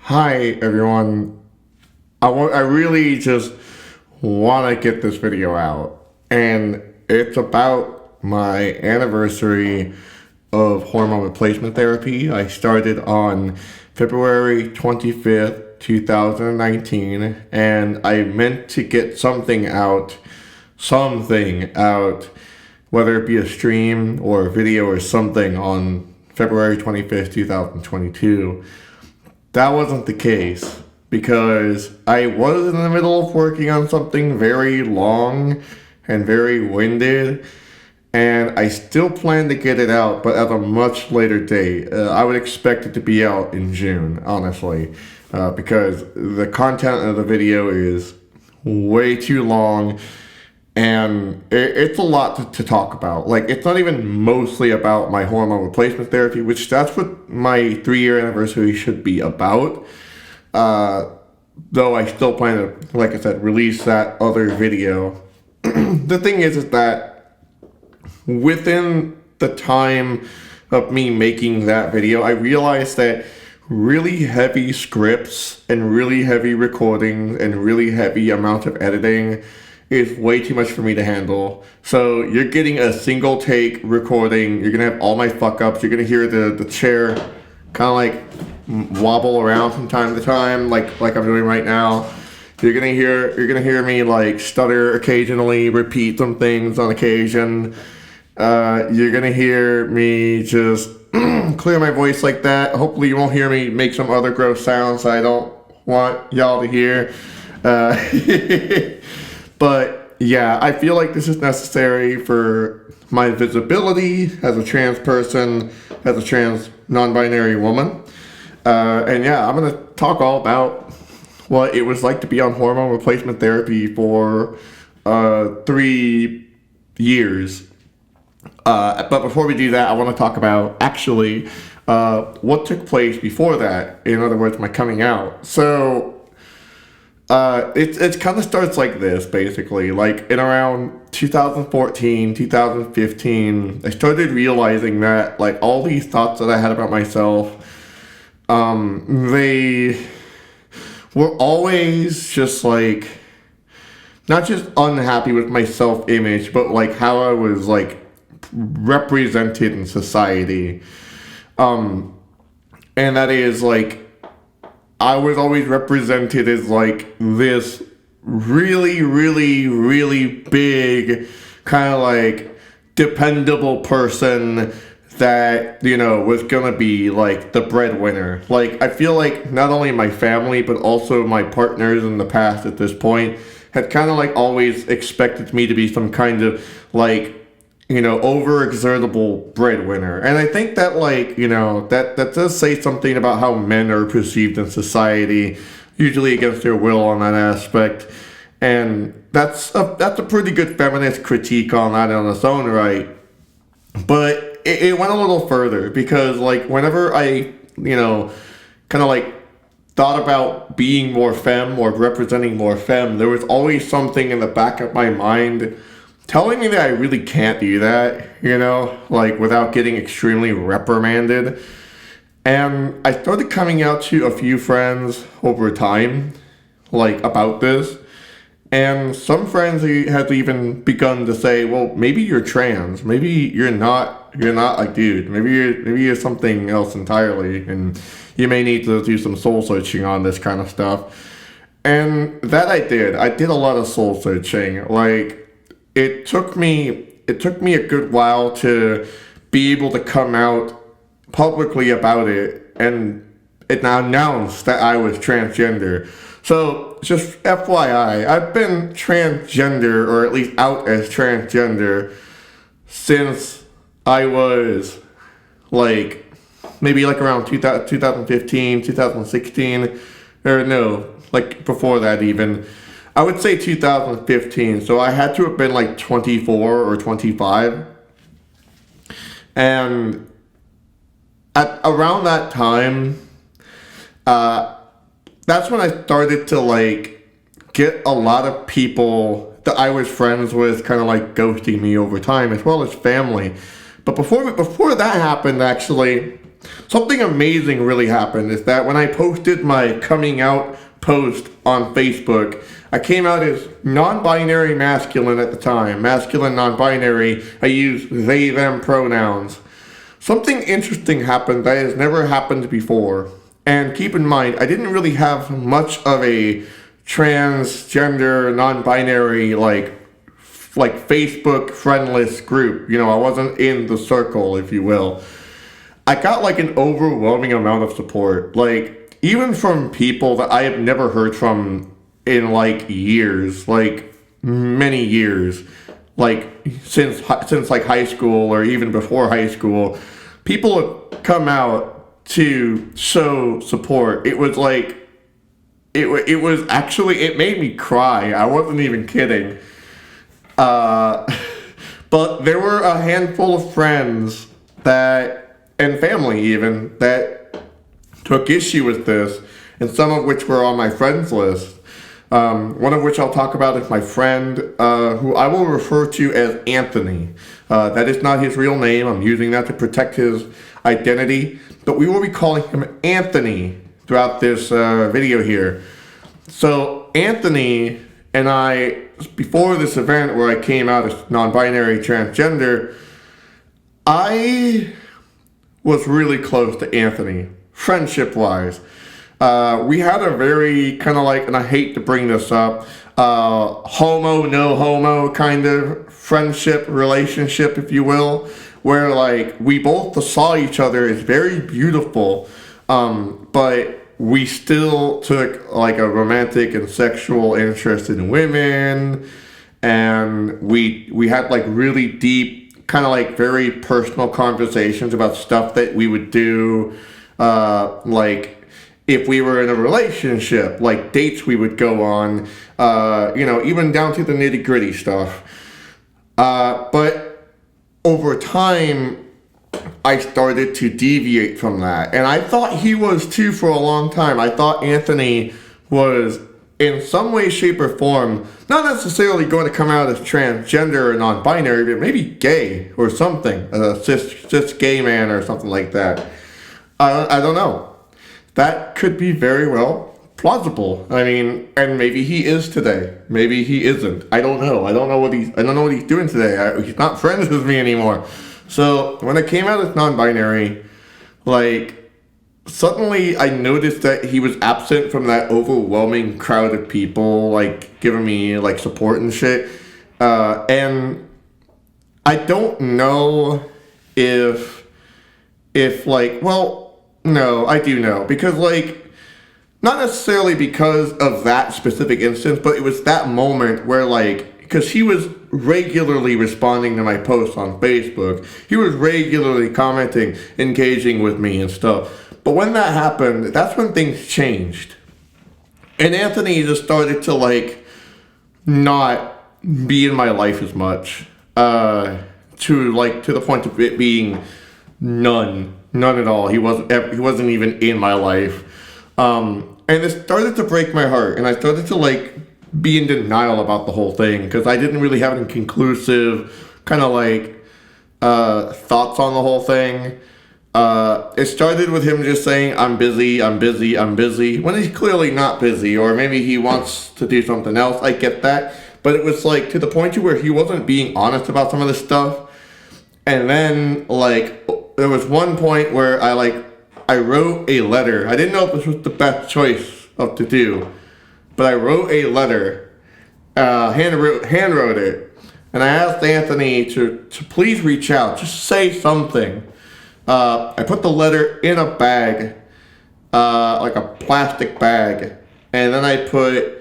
Hi everyone. I really just want to get this video out, and it's about my anniversary of hormone replacement therapy. I started on February 25th, 2019, and I meant to get something out, whether it be a stream or a video or something on February 25th, 2022. That wasn't the case because I was in the middle of working on something very long and very winded, and I still plan to get it out, but at a much later date. I would expect it to be out in June, honestly, because the content of the video is way too long, and it's a lot to talk about. Like, it's not even mostly about my hormone replacement therapy, which that's what my 3-year anniversary should be about. Though I still plan to, like I said, release that other video. The thing is that within the time of me making that video, I realized that really heavy scripts and really heavy recording and really heavy amount of editing is way too much for me to handle. So you're getting a single take recording. You're gonna have all my fuck ups. You're gonna hear the chair kind of like wobble around from time to time, like I'm doing right now. You're gonna hear me like stutter occasionally, repeat some things on occasion. You're gonna hear me just clear my voice like that. Hopefully you won't hear me make some other gross sounds I don't want y'all to hear. But yeah, I feel like this is necessary for my visibility as a trans person, as a trans non-binary woman. And yeah, I'm going to talk all about what it was like to be on hormone replacement therapy for 3 years. But before we do that, I want to talk about actually what took place before that. In other words, my coming out. So it kind of starts like this, basically. Like in around 2014, 2015, I started realizing that like all these thoughts that I had about myself, they were always just like, not just unhappy with my self-image, but like how I was like represented in society. And that is like, I was always represented as like this really, really, really big kind of like dependable person that, you know, was gonna be like the breadwinner. Like, I feel like not only my family, but also my partners in the past at this point had kind of like always expected me to be some kind of like, you know, overexertable breadwinner. And I think that, like, you know, that does say something about how men are perceived in society, usually against their will on that aspect. And that's a pretty good feminist critique on that on its own right. But it went a little further because, like, whenever I, you know, kind of like thought about being more femme or representing more femme, there was always something in the back of my mind telling me that I really can't do that, you know, like without getting extremely reprimanded. And I started coming out to a few friends over time, like about this. And some friends had even begun to say, well, maybe you're trans. Maybe you're not a dude. Maybe you're something else entirely. And you may need to do some soul searching on this kind of stuff. And that I did. I did a lot of soul searching. Like, It took me a good while to be able to come out publicly about it and announce that I was transgender. So just FYI, I've been transgender, or at least out as transgender, since I was like maybe like around 2015, 2016, or no, like before that even. I would say 2015, so I had to have been like 24 or 25. And at around that time, that's when I started to like get a lot of people that I was friends with kind of like ghosting me over time, as well as family. But before that happened, actually, something amazing really happened. Is that when I posted my coming out post on Facebook, I came out as non-binary masculine at the time. Masculine, non-binary. I use they, them pronouns. Something interesting happened that has never happened before. And keep in mind, I didn't really have much of a transgender, non-binary, like Facebook friend list group. You know, I wasn't in the circle, if you will. I got like an overwhelming amount of support. Like, even from people that I have never heard from in like years, like many years, like since like high school or even before high school, people have come out to show support. It was like, it was actually, it made me cry. I wasn't even kidding. But there were a handful of friends that, and family even, that took issue with this, and some of which were on my friends list. One of which I'll talk about is my friend, who I will refer to as Anthony. That is not his real name. I'm using that to protect his identity. But we will be calling him Anthony throughout this video here. So Anthony and I, before this event where I came out as non-binary transgender, I was really close to Anthony, friendship-wise. We had a very kind of like, and I hate to bring this up, homo, no homo kind of friendship, relationship, if you will, where like we both saw each other as very beautiful, but we still took like a romantic and sexual interest in women, and we had like really deep, kind of like very personal conversations about stuff that we would do, like if we were in a relationship, like dates we would go on, even down to the nitty gritty stuff. But over time, I started to deviate from that. And I thought he was too for a long time. I thought Anthony was in some way, shape, or form, not necessarily going to come out as transgender or non-binary, but maybe gay or something, a cis gay man or something like that. I don't know. That could be very well plausible. I mean, and maybe he is today. Maybe he isn't. I don't know. I don't know what he's doing today. He's not friends with me anymore. So when I came out as non-binary, like suddenly I noticed that he was absent from that overwhelming crowd of people, like giving me like support and shit. And I don't know if like, well, no, I do know, because like, not necessarily because of that specific instance, but it was that moment where like, because he was regularly responding to my posts on Facebook, he was regularly commenting, engaging with me and stuff. But when that happened, that's when things changed. And Anthony just started to like, not be in my life as much, to the point of it being none at all. He wasn't even in my life. And it started to break my heart, and I started to like be in denial about the whole thing, because I didn't really have any conclusive kind of like thoughts on the whole thing. It started with him just saying, I'm busy, when he's clearly not busy, or maybe he wants to do something else. I get that. But it was like to the point to where he wasn't being honest about some of this stuff. And then like there was one point where I wrote a letter. I didn't know if this was the best choice to do, but I wrote a letter, hand wrote it, and I asked Anthony to please reach out, just say something. I put the letter in a bag, like a plastic bag, and then I put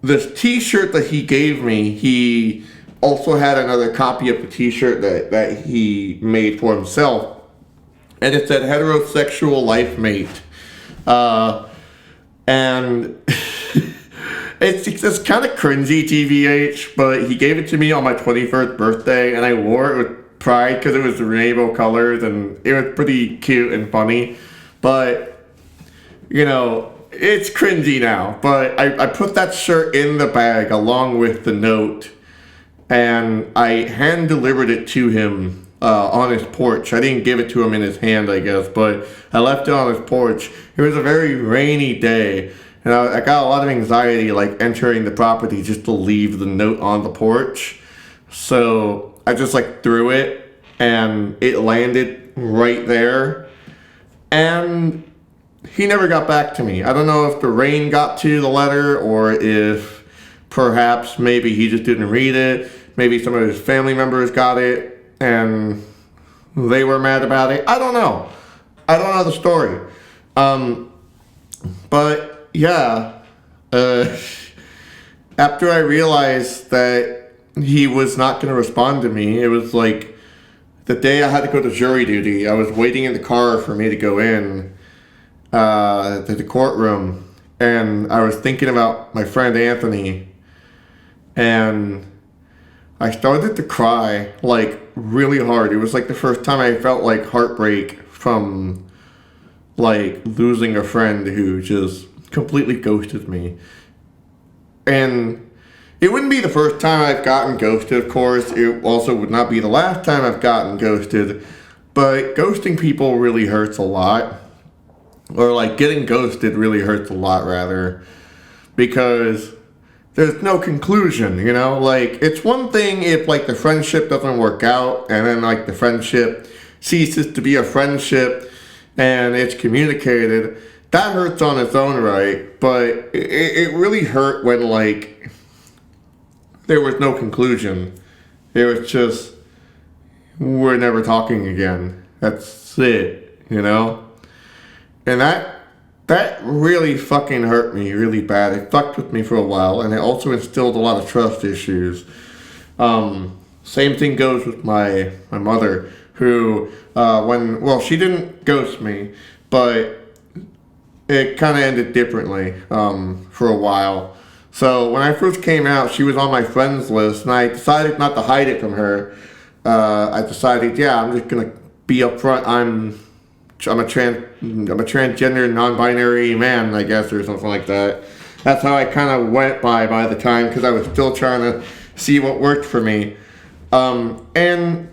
this t-shirt that he gave me. He also had another copy of the t-shirt that he made for himself, and it said heterosexual life mate. And it's kind of cringy, TVH, but he gave it to me on my 21st birthday, and I wore it with pride because it was rainbow colors, and it was pretty cute and funny. But, it's cringy now. But I put that shirt in the bag along with the note, and I hand-delivered it to him on his porch. I didn't give it to him in his hand, I guess, but I left it on his porch. It was a very rainy day, and I got a lot of anxiety, like, entering the property just to leave the note on the porch. So I just, like, threw it, and it landed right there. And he never got back to me. I don't know if the rain got to the letter, or if perhaps maybe he just didn't read it. Maybe some of his family members got it and they were mad about it. I don't know. I don't know the story. But yeah, after I realized that he was not going to respond to me, it was like the day I had to go to jury duty. I was waiting in the car for me to go in to the courtroom, and I was thinking about my friend Anthony, and I started to cry, like, really hard. It was like the first time I felt like heartbreak from, like, losing a friend who just completely ghosted me. And it wouldn't be the first time I've gotten ghosted, of course. It also would not be the last time I've gotten ghosted. But ghosting people really hurts a lot. Or, like, getting ghosted really hurts a lot, rather. Because there's no conclusion, you know? Like, it's one thing if, like, the friendship doesn't work out, and then, like, the friendship ceases to be a friendship, and it's communicated. That hurts on its own right, but it really hurt when, like, there was no conclusion. It was just, we're never talking again. That's it, you know? And that really fucking hurt me really bad. It fucked with me for a while, and it also instilled a lot of trust issues. Same thing goes with my mother, who, she didn't ghost me, but it kind of ended differently for a while. So when I first came out, she was on my friends list, and I decided not to hide it from her. I decided, I'm just gonna be upfront. I'm a transgender, non-binary man, I guess, or something like that. That's how I kind of went by the time, because I was still trying to see what worked for me. And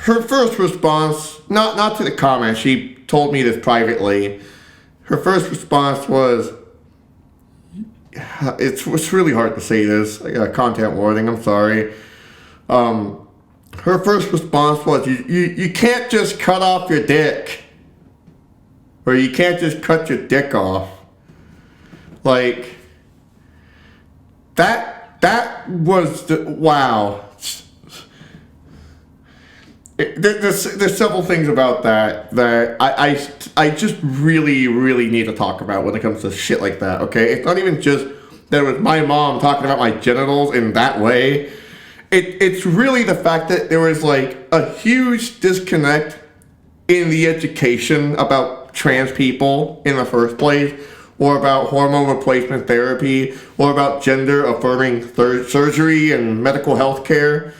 her first response, not to the comment, she told me this privately. Her first response was, it's really hard to say this, content warning, I'm sorry. Her first response was, you can't just cut off your dick. Or you can't just cut your dick off. Like, that was wow. There's several things about that I just really need to talk about when it comes to shit like that, okay? It's not even just that it was my mom talking about my genitals in that way. It's really the fact that there was, like, a huge disconnect in the education about trans people in the first place, or about hormone replacement therapy, or about gender affirming surgery and medical health care.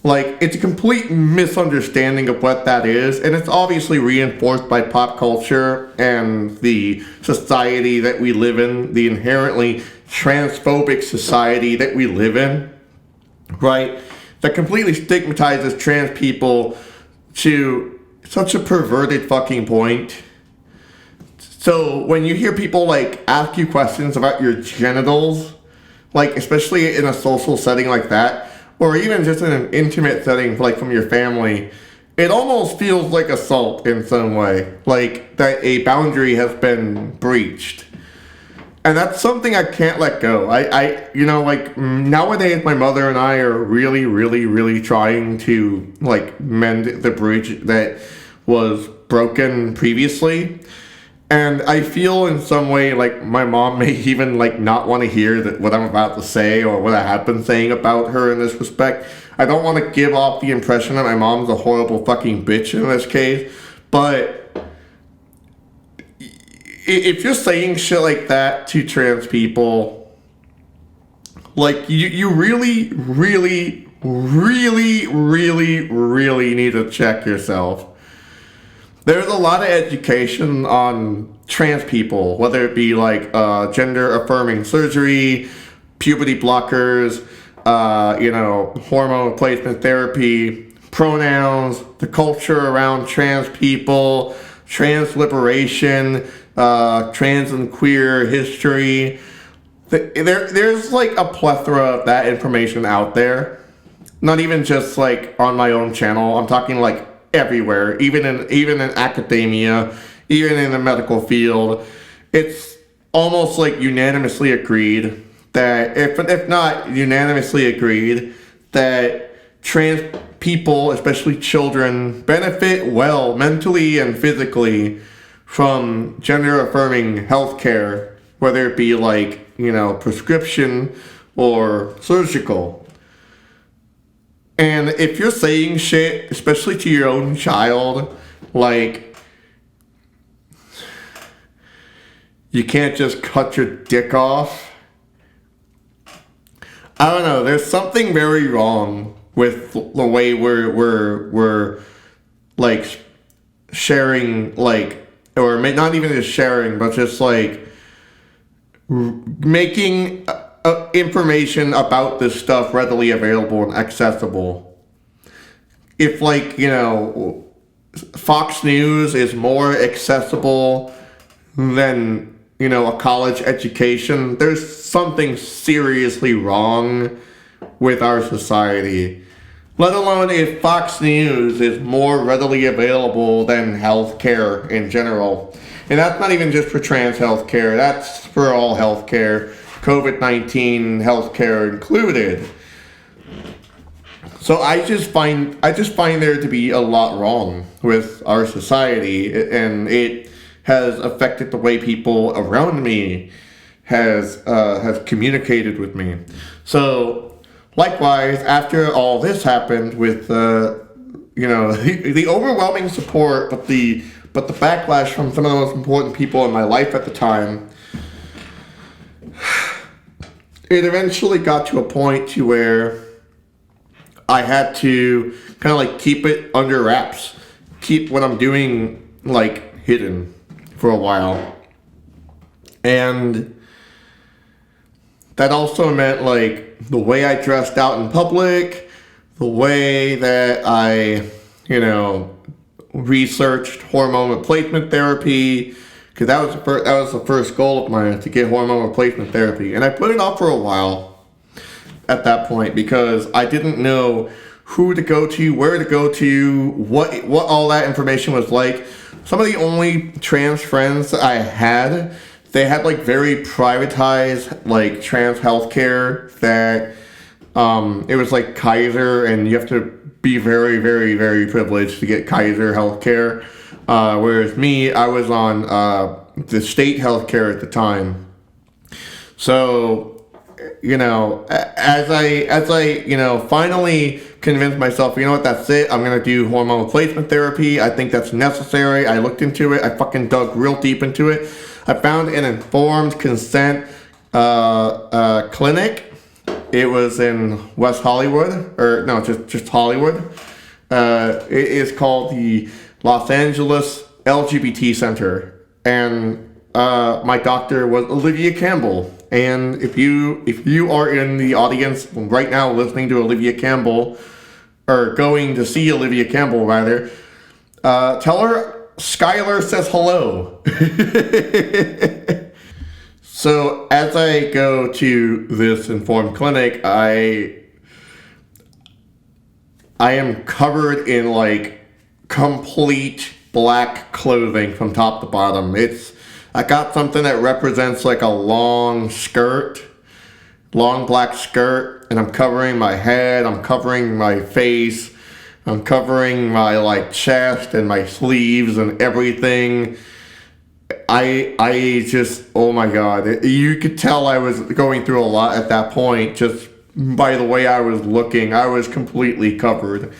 Like, it's a complete misunderstanding of what that is, and it's obviously reinforced by pop culture and the society that we live in, the inherently transphobic society that we live in, right? That completely stigmatizes trans people to such a perverted fucking point. So when you hear people, like, ask you questions about your genitals, like, especially in a social setting like that, or even just in an intimate setting, like, from your family, it almost feels like assault in some way, like that a boundary has been breached. And that's something I can't let go. Nowadays my mother and I are really trying to, like, mend the bridge that was broken previously. And I feel in some way like my mom may even, like, not want to hear what I'm about to say or what I have been saying about her in this respect. I don't want to give off the impression that my mom's a horrible fucking bitch in this case. But if you're saying shit like that to trans people, like, you really need to check yourself. There's a lot of education on trans people, whether it be, like, gender-affirming surgery, puberty blockers, hormone replacement therapy, pronouns, the culture around trans people, trans liberation, trans and queer history. There's like a plethora of that information out there. Not even just like on my own channel. I'm talking like everywhere, even in academia, even in the medical field. It's almost like unanimously agreed that, if not unanimously agreed, that trans people, especially children, benefit well mentally and physically from gender-affirming healthcare, whether it be like, prescription or surgical. And if you're saying shit, especially to your own child, like, you can't just cut your dick off. I don't know. There's something very wrong with the way we're like sharing, like, or not even just sharing, but just like making information about this stuff readily available and accessible. If like, Fox News is more accessible than, a college education, there's something seriously wrong with our society. Let alone if Fox News is more readily available than healthcare in general. And that's not even just for trans healthcare, that's for all healthcare, COVID-19 healthcare included. So I just find there to be a lot wrong with our society, and it has affected the way people around me have communicated with me. So likewise, after all this happened with the overwhelming support, but the backlash from some of the most important people in my life at the time, it eventually got to a point to where I had to kind of like keep it under wraps, keep what I'm doing like hidden for a while. And that also meant like the way I dressed out in public, the way that I, researched hormone replacement therapy, because that was the first goal of mine, to get hormone replacement therapy. And I put it off for a while at that point because I didn't know who to go to, where to go to, what all that information was like. Some of the only trans friends that I had, they had like very privatized like trans healthcare that it was like Kaiser, and you have to be very, very, very privileged to get Kaiser healthcare. Whereas me, I was on the state healthcare at the time. So, as I finally convinced myself, that's it, I'm gonna do hormone replacement therapy. I think that's necessary. I looked into it. I fucking dug real deep into it. I found an informed consent clinic. It was in West Hollywood, or no, just Hollywood. It is called the Los Angeles LGBT Center, and my doctor was Olivia Campbell. And if you are in the audience right now listening to Olivia Campbell, or going to see Olivia Campbell rather, tell her Skylar says hello. So as I go to this informed clinic, I am covered in like complete black clothing from top to bottom. I got something that represents like a long black skirt, and I'm covering my head, I'm covering my face, I'm covering my like chest and my sleeves and everything. I just, oh my God, you could tell I was going through a lot at that point just by the way I was looking. I was completely covered.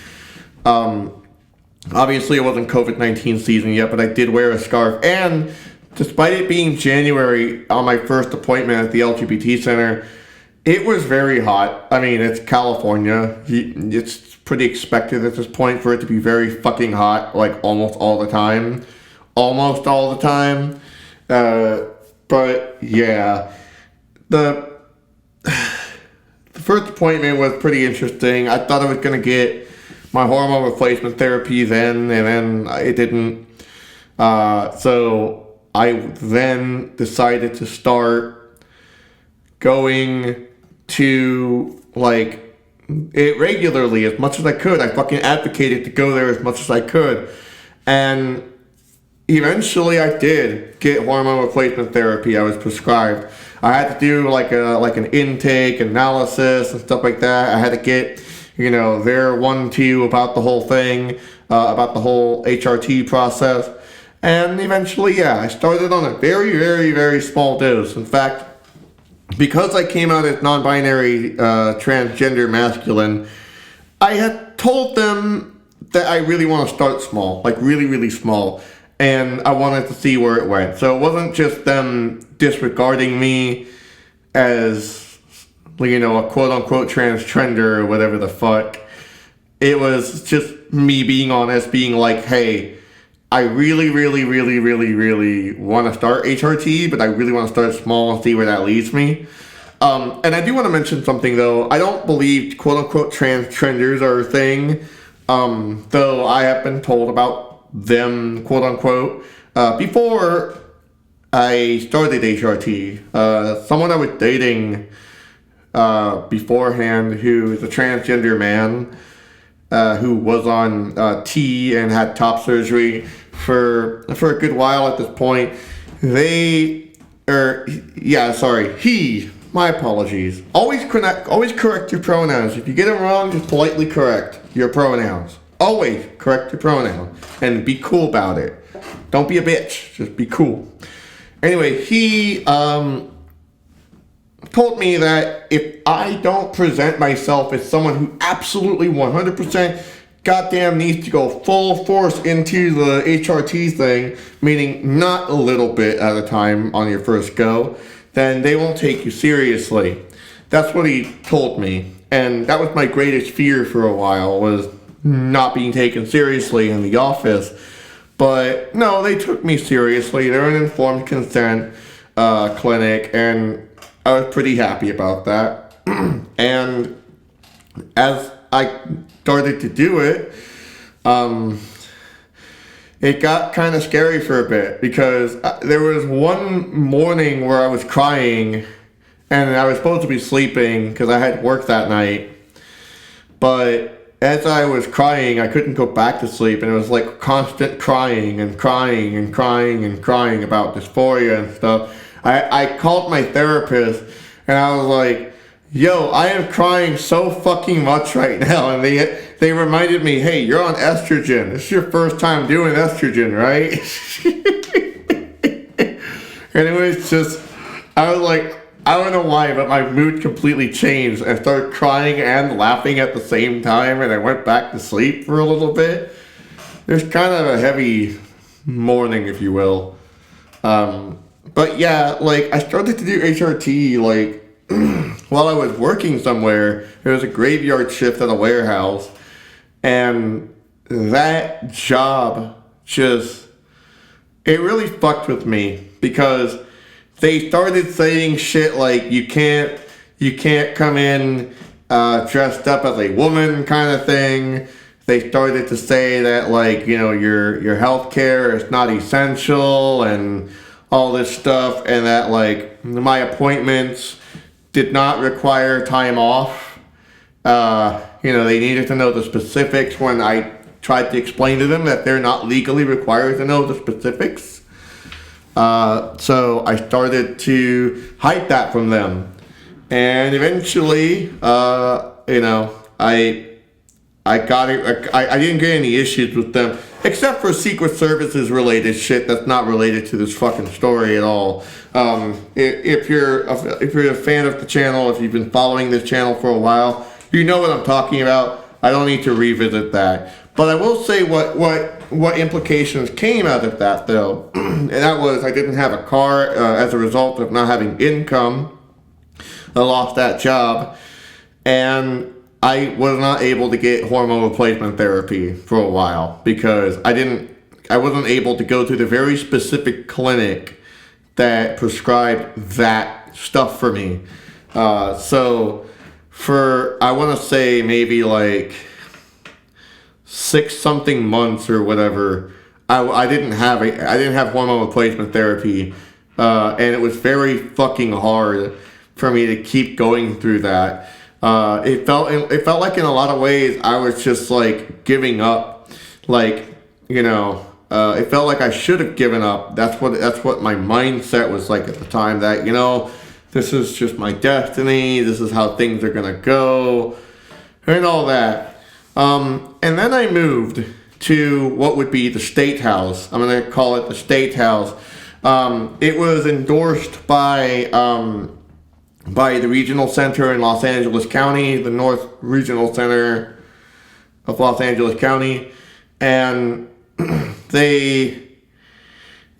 Obviously it wasn't COVID-19 season yet, but I did wear a scarf, and despite it being January on my first appointment at the LGBT Center, it was very hot. I mean, it's California. It's pretty expected at this point for it to be very fucking hot, like almost all the time. But yeah, the first appointment was pretty interesting. I thought I was going to get my hormone replacement therapy then, and then it didn't. So I then decided to start going to, like, it regularly as much as I could. I fucking advocated to go there as much as I could. And eventually I did get hormone replacement therapy. I was prescribed. I had to do like an intake analysis and stuff like that. I had to get, their 1-2 about the whole thing, about the whole HRT process. And eventually, I started on a very, very, very small dose. In fact, because I came out as non-binary, transgender masculine, I had told them that I really want to start small, like really, really small. And I wanted to see where it went. So it wasn't just them disregarding me as, a quote-unquote transgender or whatever the fuck. It was just me being honest, being like, hey, I really, really, really, really, really want to start HRT, but I really want to start small and see where that leads me. And I do want to mention something, though. I don't believe quote-unquote transgenders are a thing, though I have been told about them, quote unquote, before I started HRT. Someone I was dating beforehand, who is a transgender man, who was on T and had top surgery for a good while at this point. He, my apologies. Always correct your pronouns. If you get them wrong, just politely correct your pronouns. Always correct your pronoun and be cool about it. Don't be a bitch. Just be cool. Anyway, he told me that if I don't present myself as someone who absolutely 100% goddamn needs to go full force into the HRT thing, meaning not a little bit at a time on your first go, then they won't take you seriously. That's what he told me. And that was my greatest fear for a while, was not being taken seriously in the office. But no, they took me seriously. They're an informed consent clinic, and I was pretty happy about that. And as I started to do it, it got kind of scary for a bit, because there was one morning where I was crying, and I was supposed to be sleeping because I had work that night. But as I was crying, I couldn't go back to sleep, and it was like constant crying and crying and crying and crying about dysphoria and stuff. I called my therapist, and I was like, yo, I am crying so fucking much right now. And they reminded me, hey, you're on estrogen. This is your first time doing estrogen, right? And it was just, I was like, I don't know why, but my mood completely changed. I started crying and laughing at the same time, and I went back to sleep for a little bit. It was kind of a heavy morning, if you will. But yeah, like, I started to do HRT, like, while I was working somewhere. It was a graveyard shift at a warehouse, and that job just, it really fucked with me, because they started saying shit like, you can't come in dressed up as a woman, kind of thing. They started to say that, like, your health care is not essential and all this stuff, and that, like, my appointments did not require time off. They needed to know the specifics when I tried to explain to them that they're not legally required to know the specifics. So I started to hide that from them, and eventually, I got it. I didn't get any issues with them, except for Secret Services related shit that's not related to this fucking story at all. If you're a fan of the channel, if you've been following this channel for a while, you know what I'm talking about. I don't need to revisit that. But I will say what implications came out of that, though. And that was, I didn't have a car as a result of not having income. I lost that job. And I was not able to get hormone replacement therapy for a while, because I wasn't able to go to the very specific clinic that prescribed that stuff for me. So for, I want to say maybe like 6 something months or whatever, I didn't have hormone replacement therapy, and it was very fucking hard for me to keep going through that. It felt like in a lot of ways I was just like giving up, like, you know, it felt like I should have given up. That's what my mindset was like at the time, that, you know, this is just my destiny, this is how things are gonna go, and all that. And then I moved to what would be the State House. I'm gonna call it the State House. It was endorsed by the Regional Center in Los Angeles County, the North Regional Center of Los Angeles County, and they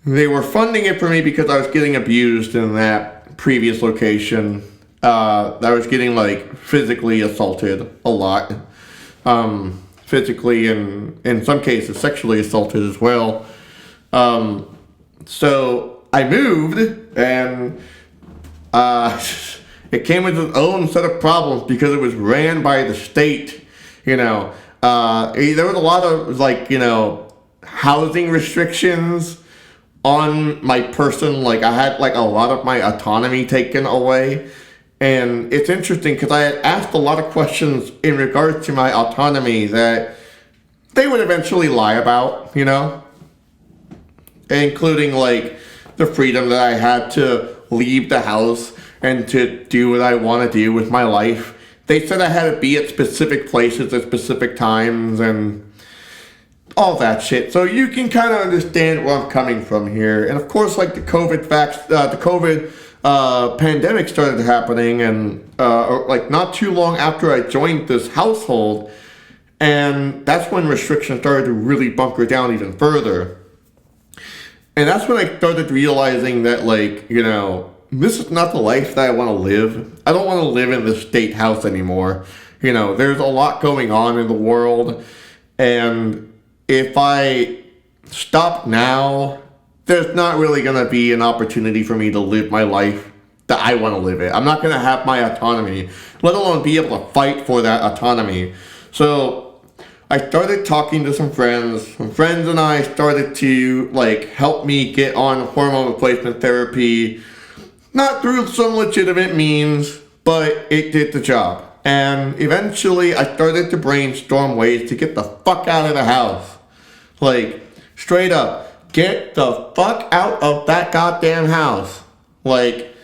were funding it for me because I was getting abused in that previous location. I was getting like physically assaulted a lot, physically and in some cases sexually assaulted as well. So I moved, and it came with its own set of problems because it was ran by the state. You know, there was a lot of, like, you know, housing restrictions on my person. Like, I had like a lot of my autonomy taken away. And it's interesting because I had asked a lot of questions in regards to my autonomy that they would eventually lie about, you know, including like the freedom that I had to leave the house and to do what I want to do with my life. They said I had to be at specific places at specific times and all that shit. So you can kind of understand where I'm coming from here. And of course, like the COVID pandemic started happening, and like not too long after I joined this household, and that's when restrictions started to really bunker down even further. And that's when I started realizing that, like, you know, this is not the life that I want to live. I don't want to live in this state house anymore. You know, there's a lot going on in the world, and if I stop now, there's not really going to be an opportunity for me to live my life that I want to live it. I'm not going to have my autonomy, let alone be able to fight for that autonomy. So I started talking to some friends. Some friends and I started to, like, help me get on hormone replacement therapy. Not through some legitimate means, but it did the job. And eventually I started to brainstorm ways to get the fuck out of the house. Like, straight up, get the fuck out of that goddamn house. Like,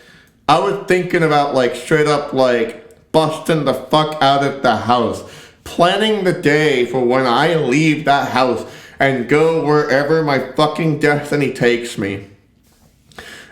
I was thinking about, like, straight up, like, busting the fuck out of the house. Planning the day for when I leave that house and go wherever my fucking destiny takes me.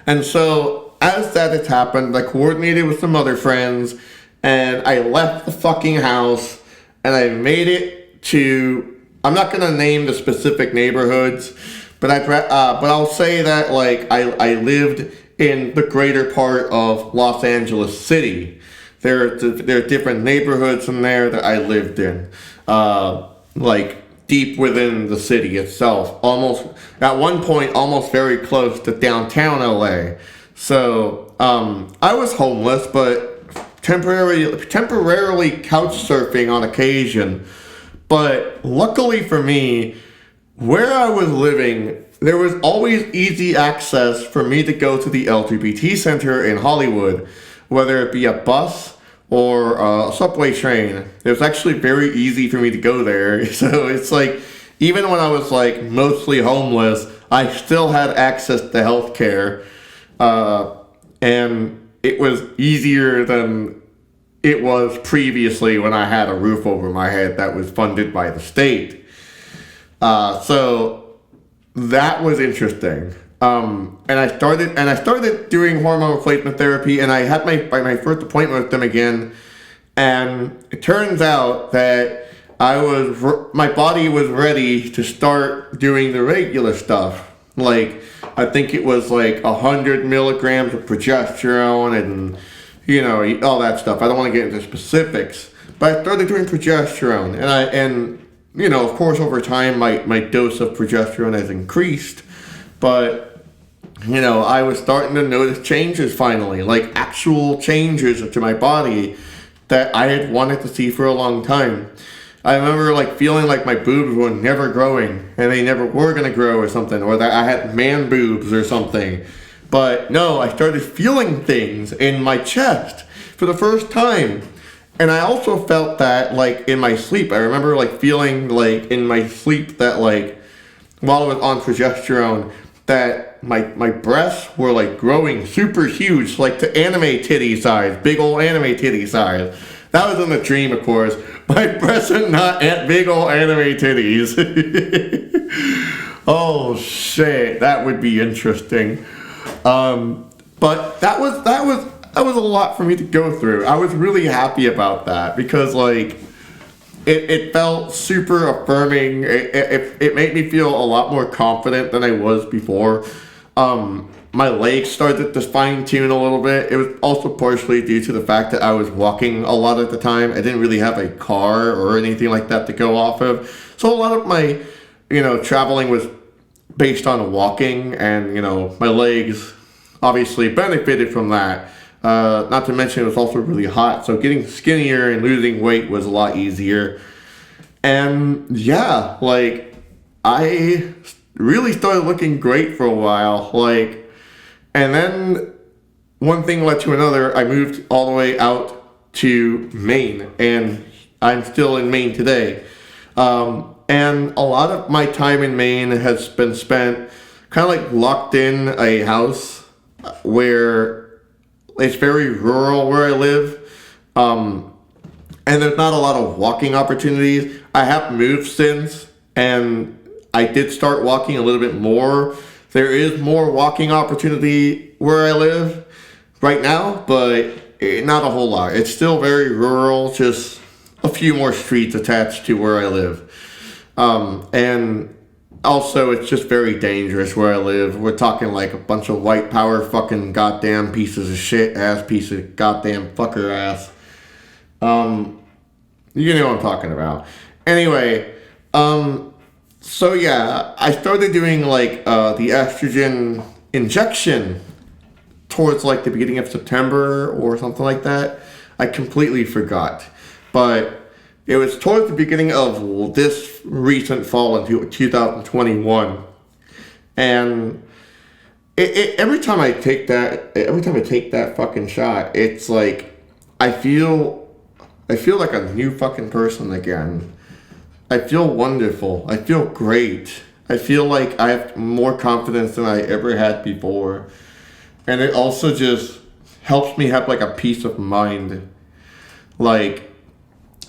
And so, as that has happened, I coordinated with some other friends, and I left the fucking house, and I made it to, I'm not going to name the specific neighborhoods, but I'll say that, like, I lived in the greater part of Los Angeles City. There are different neighborhoods in there that I lived in, like deep within the city itself, almost at one point almost very close to downtown LA. So I was homeless, but temporarily couch surfing on occasion. But luckily for me, where I was living, there was always easy access for me to go to the LGBT Center in Hollywood, whether it be a bus or a subway train. It was actually very easy for me to go there. So it's like, even when I was like mostly homeless, I still had access to healthcare. And it was easier than it was previously when I had a roof over my head that was funded by the state. So that was interesting. And I started doing hormone replacement therapy, and I had my first appointment with them again. And it turns out that my body was ready to start doing the regular stuff. Like, I think it was like 100 milligrams of progesterone and, you know, all that stuff. I don't want to get into specifics, but I started doing progesterone, and you know, of course, over time, my dose of progesterone has increased, but, you know, I was starting to notice changes finally, like actual changes to my body that I had wanted to see for a long time. I remember like feeling like my boobs were never growing and they never were gonna grow or something, or that I had man boobs or something. But no, I started feeling things in my chest for the first time. And I also felt that like in my sleep. I remember like feeling like in my sleep that like while I was on progesterone that my breasts were like growing super huge, like to anime titty size, big old anime titty size. That was in the dream, of course. My breasts are not at big old anime titties. Oh shit, that would be interesting. But that was a lot for me to go through. I was really happy about that because like it felt super affirming. It made me feel a lot more confident than I was before. My legs started to fine tune a little bit. It was also partially due to the fact that I was walking a lot at the time. I didn't really have a car or anything like that to go off of. So a lot of my, traveling was based on walking, and, my legs obviously benefited from that. Not to mention it was also really hot, so getting skinnier and losing weight was a lot easier. And yeah, like, I really started looking great for a while, like, and then one thing led to another. I moved all the way out to Maine, and I'm still in Maine today. And a lot of my time in Maine has been spent kind of like locked in a house where it's very rural where I live. And there's not a lot of walking opportunities. I have moved since, and I did start walking a little bit more. There is more walking opportunity where I live right now, but not a whole lot. It's still very rural, just a few more streets attached to where I live. And also it's just very dangerous where I live. We're talking like a bunch of white power fucking goddamn pieces of shit ass, piece of goddamn fucker ass. You know what I'm talking about. Anyway, so yeah, I started doing like the estrogen injection towards like the beginning of September or something like that. I completely forgot. But it was towards the beginning of this recent fall into 2021. And every time I take that fucking shot, it's like I feel like a new fucking person again. I feel wonderful. I feel great. I feel like I have more confidence than I ever had before. And it also just helps me have like a peace of mind. Like,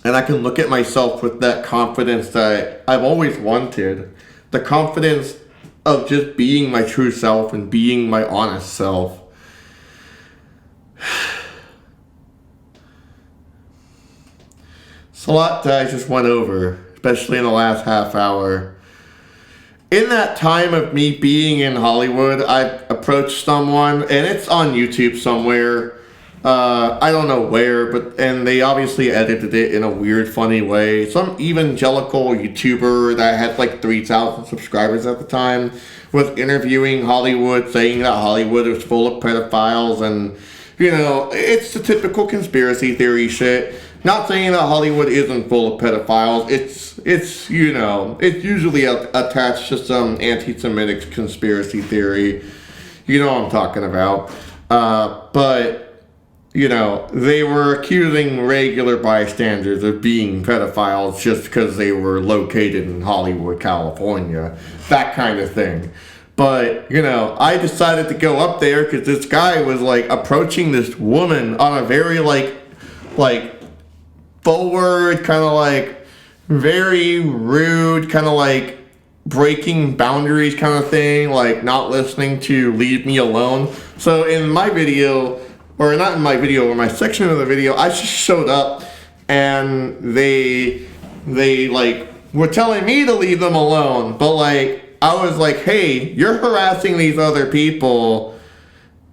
and I can look at myself with that confidence that I've always wanted. The confidence of just being my true self and being my honest self. It's a lot that I just went over, especially in the last half hour. In that time of me being in Hollywood, I approached someone, and it's on YouTube somewhere. I don't know where, and they obviously edited it in a weird, funny way. Some evangelical YouTuber that had like 3,000 subscribers at the time was interviewing Hollywood, saying that Hollywood was full of pedophiles, and it's the typical conspiracy theory shit. Not saying that Hollywood isn't full of pedophiles. It's usually attached to some anti-Semitic conspiracy theory. You know what I'm talking about. But they were accusing regular bystanders of being pedophiles just because they were located in Hollywood, California. That kind of thing. But, I decided to go up there because this guy was, like, approaching this woman on a very, like, forward, kind of, like, very rude, kind of, like, breaking boundaries kind of thing, like, not listening to Leave Me Alone. So, in my video, or not in my video, or my section of the video, I just showed up, and they like, were telling me to leave them alone, but, like, I was like, hey, you're harassing these other people,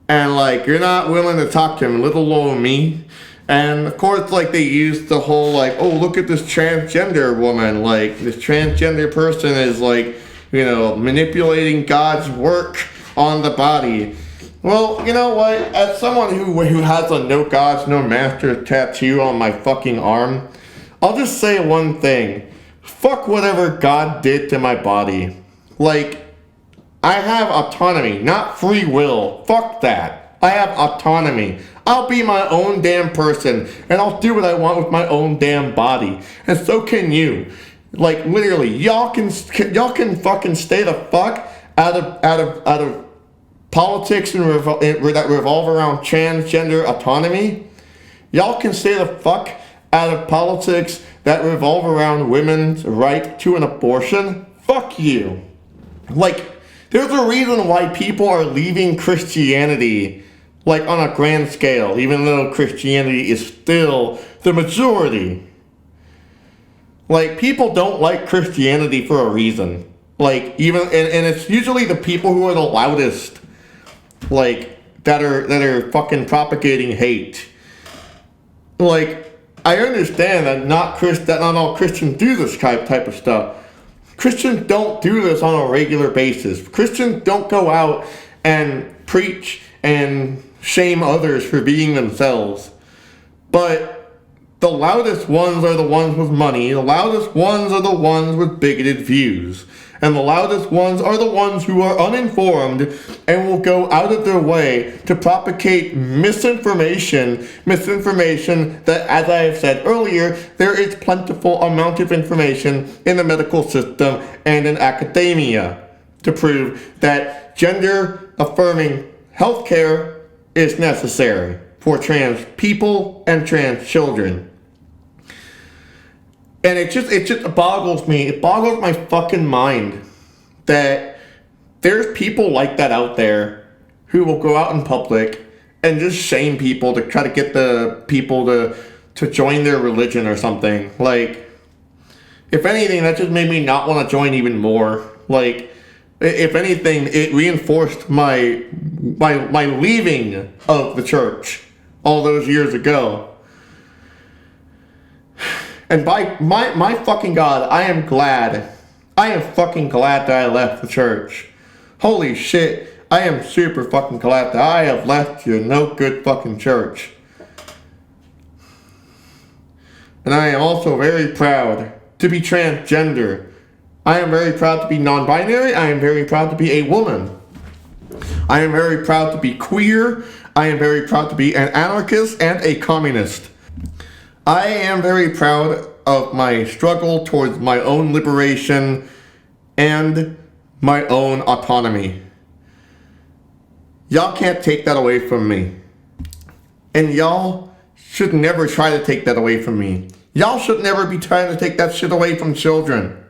and, like, you're not willing to talk to them, little old me. And, of course, like, they used the whole, like, oh, look at this transgender woman, like, this transgender person is, like, manipulating God's work on the body. Well, you know what, as someone who has a no gods, no masters tattoo on my fucking arm, I'll just say one thing. Fuck whatever God did to my body. Like, I have autonomy, not free will. Fuck that. I have autonomy. I'll be my own damn person, and I'll do what I want with my own damn body. And so can you. Like, literally, y'all can fucking stay the fuck out of politics that revolve around transgender autonomy. Y'all can stay the fuck out of politics that revolve around women's right to an abortion. Fuck you. Like, there's a reason why people are leaving Christianity, like, on a grand scale, even though Christianity is still the majority. Like, people don't like Christianity for a reason. Like, even, and it's usually the people who are the loudest, like, that are fucking propagating hate. Like, I understand that not all Christians do this type of stuff. Christians don't do this on a regular basis. Christians don't go out and preach and shame others for being themselves. But the loudest ones are the ones with money. The loudest ones are the ones with bigoted views. And the loudest ones are the ones who are uninformed and will go out of their way to propagate misinformation that, as I have said earlier, there is plentiful amount of information in the medical system and in academia to prove that gender-affirming healthcare is necessary for trans people and trans children. And it just boggles me. It boggles my fucking mind that there's people like that out there who will go out in public and just shame people to try to get the people to join their religion or something. Like, if anything, that just made me not want to join even more. Like, if anything, it reinforced my leaving of the church all those years ago. And by my fucking God, I am fucking glad that I left the church. Holy shit, I am super fucking glad that I have left your no good fucking church. And I am also very proud to be transgender. I am very proud to be non-binary. I am very proud to be a woman. I am very proud to be queer. I am very proud to be an anarchist and a communist. I am very proud of my struggle towards my own liberation and my own autonomy. Y'all can't take that away from me. And y'all should never try to take that away from me. Y'all should never be trying to take that shit away from children.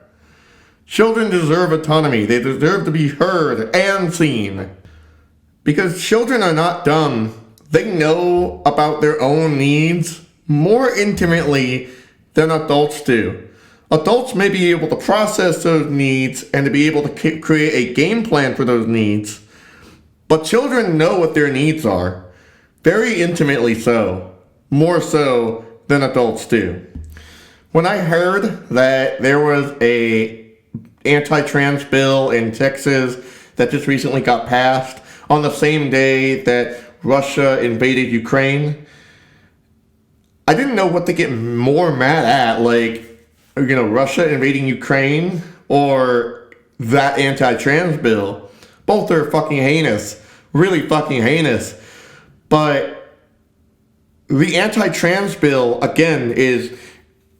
Children deserve autonomy. They deserve to be heard and seen. Because children are not dumb. They know about their own needs more intimately than adults do. Adults may be able to process those needs and to be able to create a game plan for those needs, but children know what their needs are, very intimately so, more so than adults do. When I heard that there was a anti-trans bill in Texas that just recently got passed on the same day that Russia invaded Ukraine, I didn't know what to get more mad at, like, Russia invading Ukraine or that anti-trans bill. Both are fucking heinous, really fucking heinous. But the anti-trans bill, again,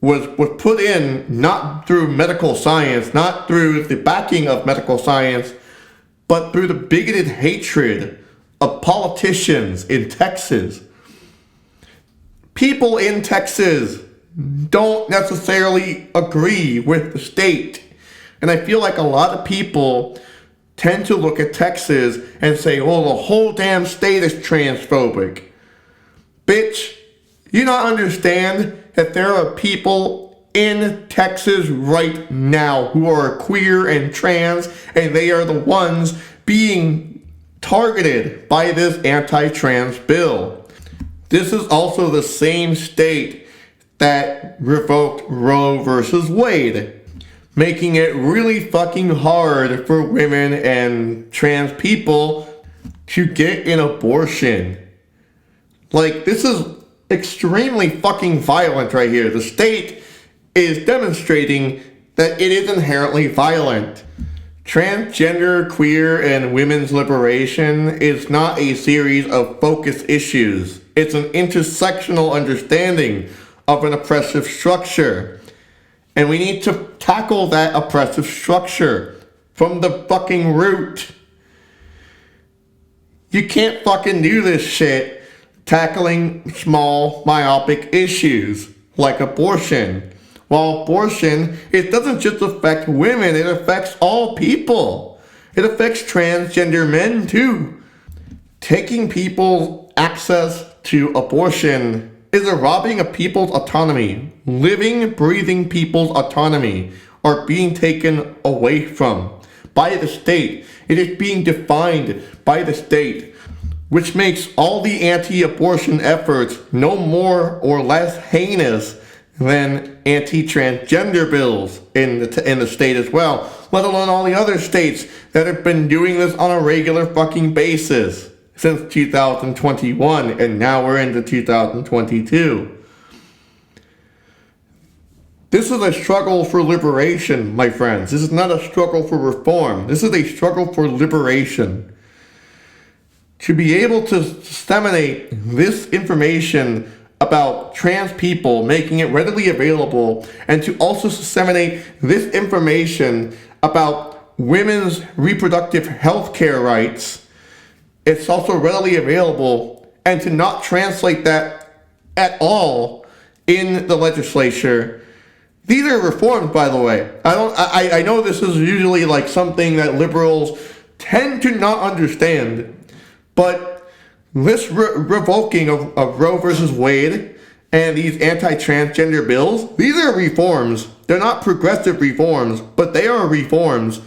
was put in not through medical science, not through the backing of medical science, but through the bigoted hatred of politicians in Texas. People in Texas don't necessarily agree with the state. And I feel like a lot of people tend to look at Texas and say, oh, the whole damn state is transphobic. Bitch, you don't understand that there are people in Texas right now who are queer and trans, and they are the ones being targeted by this anti-trans bill. This is also the same state that revoked Roe versus Wade, making it really fucking hard for women and trans people to get an abortion. Like, this is extremely fucking violent right here. The state is demonstrating that it is inherently violent. Transgender, queer, and women's liberation is not a series of focused issues. It's an intersectional understanding of an oppressive structure. And we need to tackle that oppressive structure from the fucking root. You can't fucking do this shit tackling small, myopic issues like abortion. While abortion, it doesn't just affect women, it affects all people. It affects transgender men too. Taking people's access to abortion is a robbing of people's autonomy. Living, breathing people's autonomy are being taken away from by the state. It is being defined by the state, which makes all the anti-abortion efforts no more or less heinous than anti-transgender bills in the state as well, let alone all the other states that have been doing this on a regular fucking basis since 2021, and now we're into 2022. This is a struggle for liberation, my friends. This is not a struggle for reform. This is a struggle for liberation. To be able to disseminate this information about trans people, making it readily available, and to also disseminate this information about women's reproductive health care rights, it's also readily available, and to not translate that at all in the legislature. These are reforms, by the way. I know this is usually like something that liberals tend to not understand, but this revoking of Roe versus Wade and these anti-transgender bills, these are reforms. They're not progressive reforms, but they are reforms.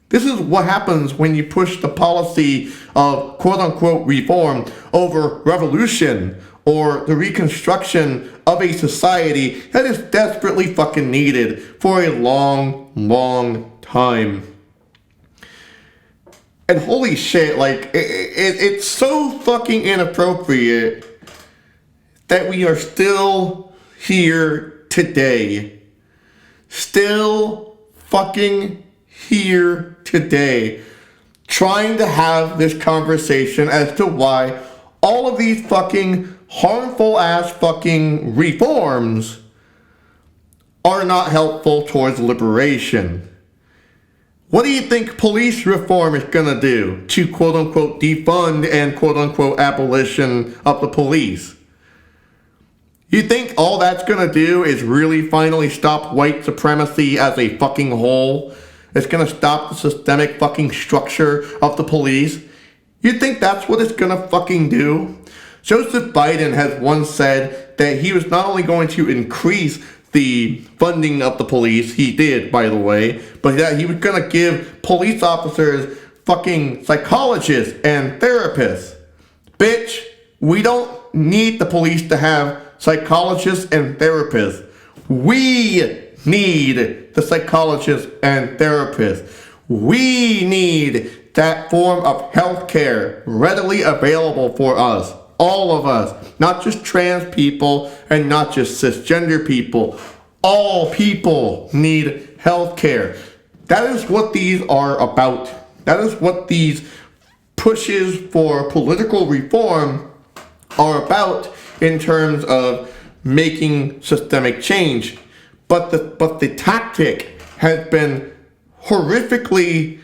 This is what happens when you push the policy of quote-unquote reform over revolution or the reconstruction of a society that is desperately fucking needed for a long, long time. And holy shit, like, it's so fucking inappropriate that we are still here today. Still fucking here today. Trying to have this conversation as to why all of these fucking harmful ass fucking reforms are not helpful towards liberation. What do you think police reform is gonna do to quote-unquote defund and quote-unquote abolition of the police? You think all that's gonna do is really finally stop white supremacy as a fucking whole? It's gonna stop the systemic fucking structure of the police? You think that's what it's gonna fucking do? Joseph Biden has once said that he was not only going to increase the funding of the police, he did, by the way, but that he was gonna give police officers fucking psychologists and therapists. Bitch, we don't need the police to have psychologists and therapists. We need the psychologists and therapists. We need that form of healthcare readily available for us. All of us, not just trans people and not just cisgender people. All people need health care. That is what these are about. That is what these pushes for political reform are about in terms of making systemic change. But the tactic has been horrifically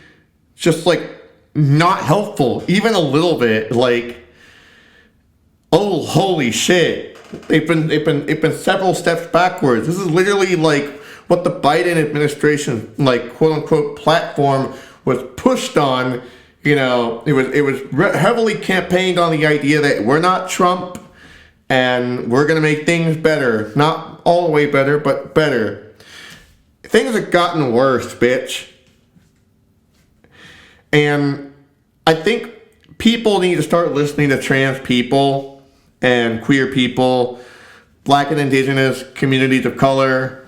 just like not helpful, even a little bit. Like, oh, holy shit. They've been several steps backwards. This is literally like what the Biden administration, like, quote unquote platform was pushed on. You know, it was heavily campaigned on the idea that we're not Trump and we're gonna make things better. Not all the way better, but better. Things have gotten worse, bitch. And I think people need to start listening to trans people and queer people, black and indigenous communities of color.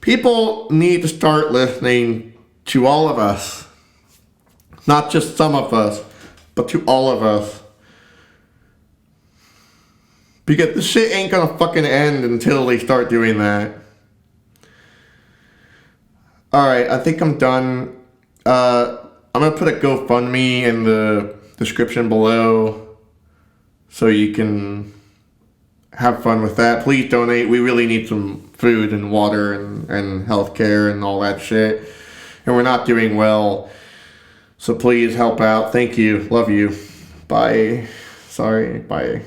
People need to start listening to all of us. Not just some of us, but to all of us. Because this shit ain't gonna fucking end until they start doing that. All right, I think I'm done. I'm gonna put a GoFundMe in the description below, so you can have fun with that. Please donate. We really need some food and water and healthcare and all that shit, and we're not doing well. So please help out. Thank you. Love you. Bye. Sorry. Bye.